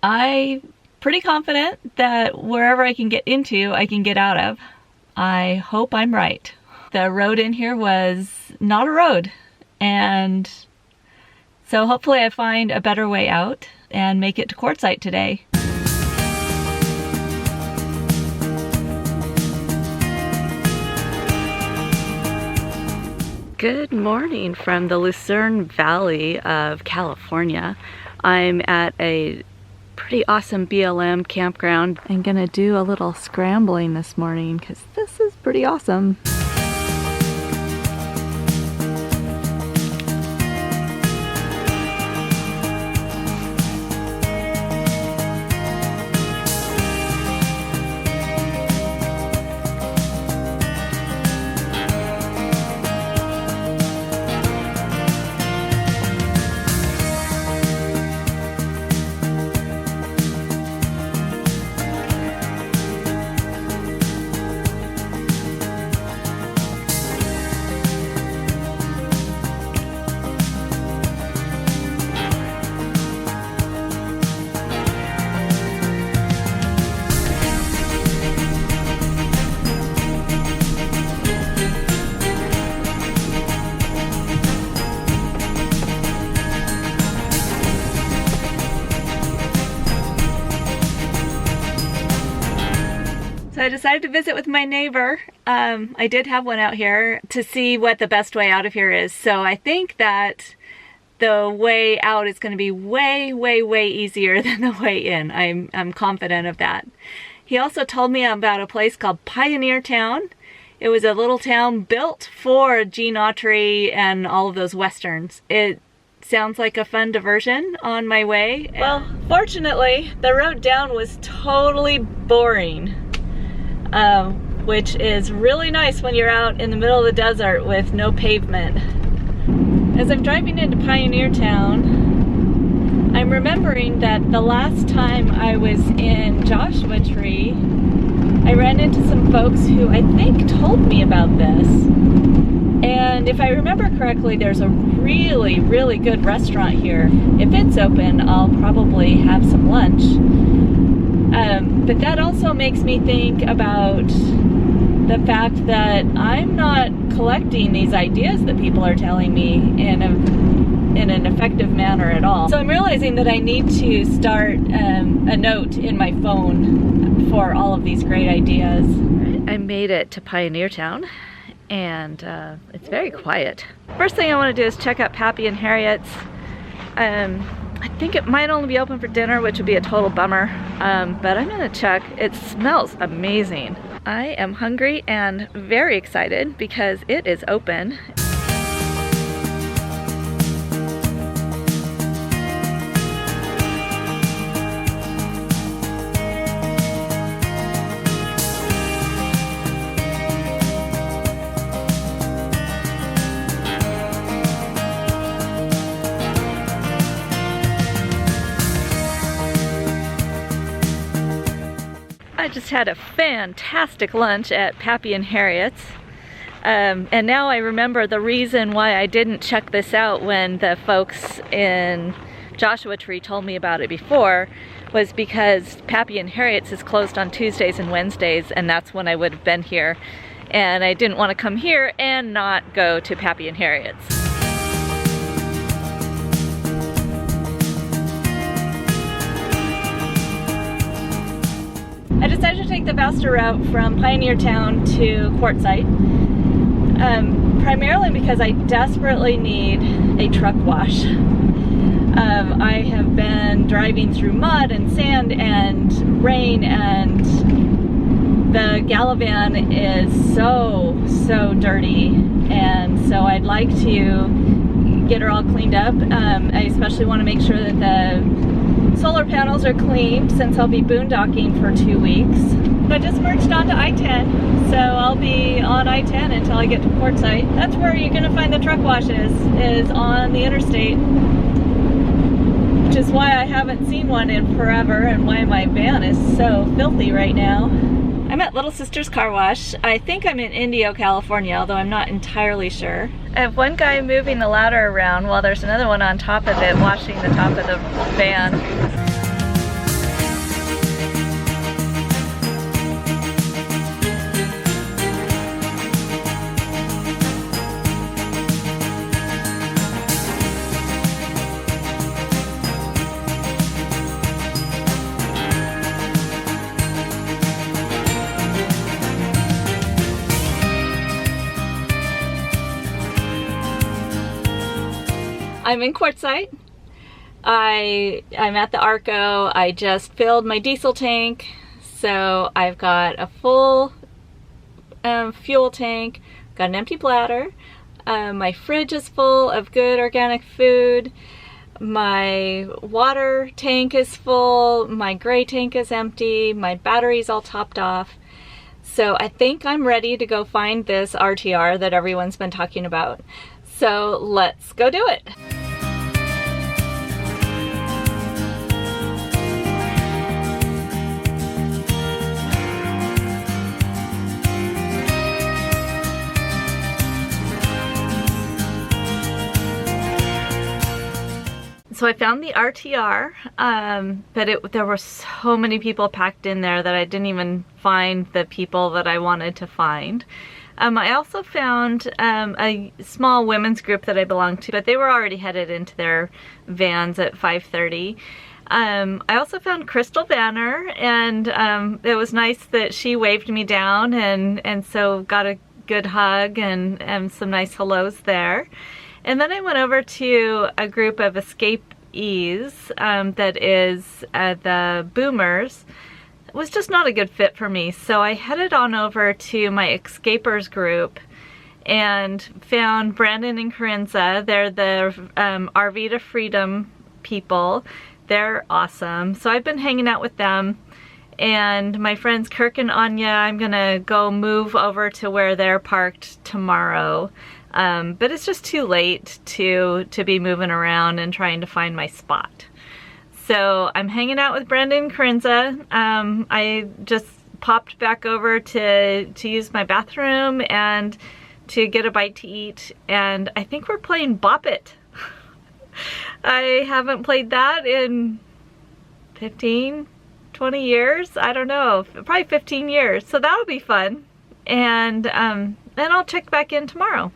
I'm pretty confident that wherever I can get into, I can get out of. I hope I'm right. The road in here was not a road, and so hopefully I find a better way out and make it to Quartzsite today. Good morning from the Lucerne Valley of California. I'm at a pretty awesome BLM campground. I'm gonna do a little scrambling this morning because this is pretty awesome. So I decided to visit with my neighbor. I did have one out here to see what the best way out of here is. So I think that the way out is going to be way, way, way easier than the way in. I'm confident of that. He also told me about a place called Pioneer Town. It was a little town built for Gene Autry and all of those westerns. It sounds like a fun diversion on my way. Well, fortunately, the road down was totally boring. Which is really nice when you're out in the middle of the desert with no pavement. As I'm driving into Pioneer Town, I'm remembering that the last time I was in Joshua Tree, I ran into some folks who I think told me about this. And if I remember correctly, there's a really, really good restaurant here. If it's open, I'll probably have some lunch. But that also makes me think about the fact that I'm not collecting these ideas that people are telling me in an effective manner at all. So I'm realizing that I need to start a note in my phone for all of these great ideas. I made it to Pioneer Town, and it's very quiet. First thing I want to do is check out Pappy and Harriets. I think it might only be open for dinner, which would be a total bummer, but I'm gonna check. It smells amazing. I am hungry and very excited because it is open. I just had a fantastic lunch at Pappy and Harriets, and now I remember the reason why I didn't check this out when the folks in Joshua Tree told me about it before, was because Pappy and Harriets is closed on Tuesdays and Wednesdays, and that's when I would have been here, and I didn't want to come here and not go to Pappy and Harriets. I decided to take the faster route from Pioneer Town to Quartzsite, primarily because I desperately need a truck wash. I have been driving through mud and sand and rain, and the Galavan is so dirty, and so I'd like to get her all cleaned up. I especially want to make sure that the solar panels are cleaned since I'll be boondocking for 2 weeks. I just merged onto I-10, so I'll be on I-10 until I get to Quartzsite. That's where you're gonna find the truck washes, is on the interstate, which is why I haven't seen one in forever and why my van is so filthy right now. I'm at Little Sister's Car Wash. I think I'm in Indio, California, although I'm not entirely sure. I have one guy moving the ladder around while there's another one on top of it washing the top of the van. I'm in Quartzsite. I'm at the Arco. I just filled my diesel tank, so I've got a full fuel tank, got an empty bladder. My fridge is full of good organic food. My water tank is full. My gray tank is empty. My battery's all topped off. So I think I'm ready to go find this RTR that everyone's been talking about. So let's go do it. So I found the RTR, but there were so many people packed in there that I didn't even find the people that I wanted to find. I also found a small women's group that I belonged to, but they were already headed into their vans at 5:30. I also found Crystal Vanner, and it was nice that she waved me down, and so got a good hug and some nice hellos there. And then I went over to a group of escapees that is the Boomers. It was just not a good fit for me, so I headed on over to my Xscapers group and found Brandon and Kerensa. They're the RV to Freedom people. They're awesome. So I've been hanging out with them. And my friends Kirk and Anya, I'm gonna go move over to where they're parked tomorrow. But it's just too late to be moving around and trying to find my spot. So I'm hanging out with Brandon and Kerensa. I just popped back over to use my bathroom and to get a bite to eat. And I think we're playing Bop It. I haven't played that in 15, 20 years. I don't know, probably 15 years. So that'll be fun. And then I'll check back in tomorrow.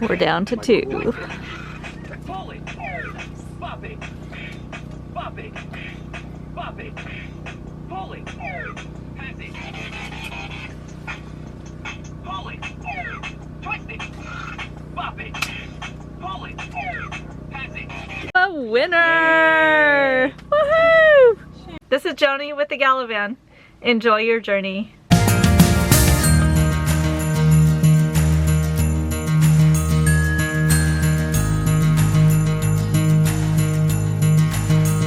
We're down to 2. A winner! Woohoo! This is Joni with TheGalavan. Enjoy your journey.